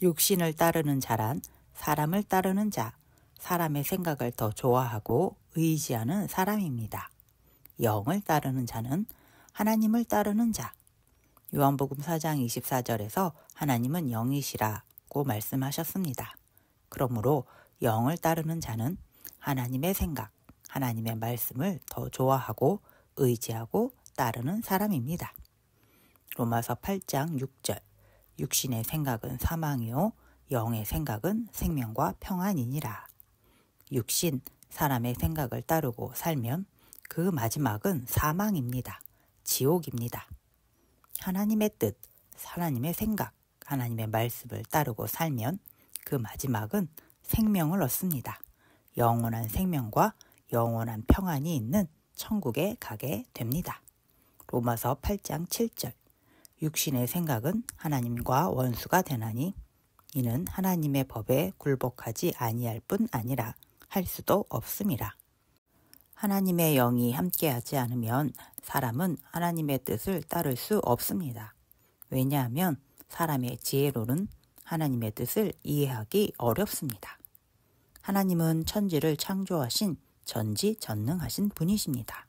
육신을 따르는 자란 사람을 따르는 자, 사람의 생각을 더 좋아하고 의지하는 사람입니다. 영을 따르는 자는 하나님을 따르는 자. 요한복음 4장 24절에서 하나님은 영이시라고 말씀하셨습니다. 그러므로 영을 따르는 자는 하나님의 생각, 하나님의 말씀을 더 좋아하고 의지하고 따르는 사람입니다. 로마서 8장 6절. 육신의 생각은 사망이요 영의 생각은 생명과 평안이니라. 육신, 사람의 생각을 따르고 살면 그 마지막은 사망입니다. 지옥입니다. 하나님의 뜻, 하나님의 생각, 하나님의 말씀을 따르고 살면 그 마지막은 생명을 얻습니다. 영원한 생명과 영원한 평안이 있는 천국에 가게 됩니다. 로마서 8장 7절. 육신의 생각은 하나님과 원수가 되나니 이는 하나님의 법에 굴복하지 아니할 뿐 아니라 할 수도 없음이라. 하나님의 영이 함께하지 않으면 사람은 하나님의 뜻을 따를 수 없습니다. 왜냐하면 사람의 지혜로는 하나님의 뜻을 이해하기 어렵습니다. 하나님은 천지를 창조하신 전지전능하신 분이십니다.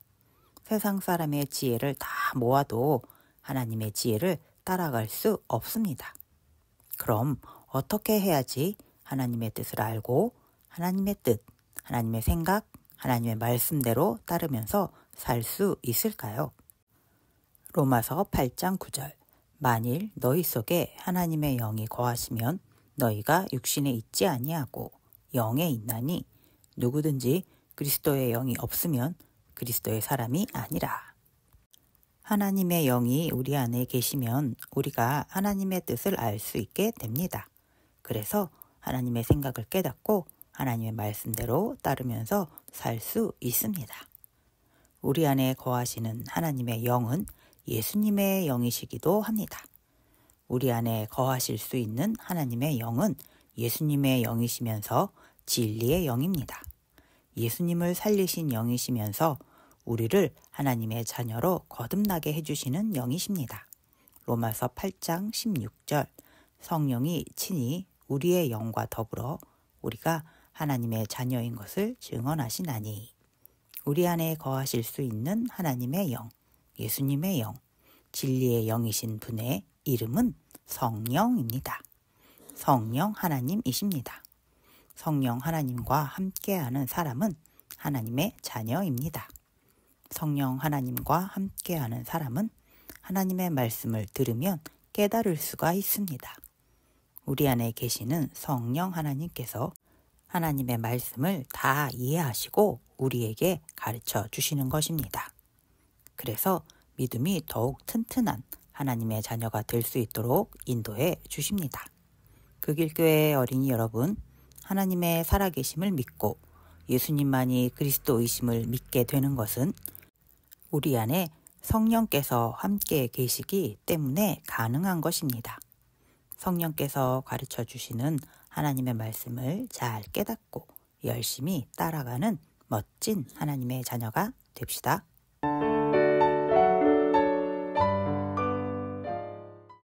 세상 사람의 지혜를 다 모아도 하나님의 지혜를 따라갈 수 없습니다. 그럼 어떻게 해야지 하나님의 뜻을 알고 하나님의 뜻, 하나님의 생각, 하나님의 말씀대로 따르면서 살 수 있을까요? 로마서 8장 9절. 만일 너희 속에 하나님의 영이 거하시면 너희가 육신에 있지 아니하고 영에 있나니 누구든지 그리스도의 영이 없으면 그리스도의 사람이 아니라. 하나님의 영이 우리 안에 계시면 우리가 하나님의 뜻을 알 수 있게 됩니다. 그래서 하나님의 생각을 깨닫고 하나님의 말씀대로 따르면서 살 수 있습니다. 우리 안에 거하시는 하나님의 영은 예수님의 영이시기도 합니다. 우리 안에 거하실 수 있는 하나님의 영은 예수님의 영이시면서 진리의 영입니다. 예수님을 살리신 영이시면서 우리를 하나님의 자녀로 거듭나게 해주시는 영이십니다. 로마서 8장 16절. 성령이 친히 우리의 영과 더불어 우리가 하나님의 자녀인 것을 증언하시나니. 우리 안에 거하실 수 있는 하나님의 영, 예수님의 영, 진리의 영이신 분의 이름은 성령입니다. 성령 하나님이십니다. 성령 하나님과 함께하는 사람은 하나님의 자녀입니다. 성령 하나님과 함께하는 사람은 하나님의 말씀을 들으면 깨달을 수가 있습니다. 우리 안에 계시는 성령 하나님께서 하나님의 말씀을 다 이해하시고 우리에게 가르쳐 주시는 것입니다. 그래서 믿음이 더욱 튼튼한 하나님의 자녀가 될 수 있도록 인도해 주십니다. 극일교회 어린이 여러분, 하나님의 살아계심을 믿고 예수님만이 그리스도이심을 믿게 되는 것은 우리 안에 성령께서 함께 계시기 때문에 가능한 것입니다. 성령께서 가르쳐 주시는 하나님의 말씀을 잘 깨닫고 열심히 따라가는 멋진 하나님의 자녀가 됩시다.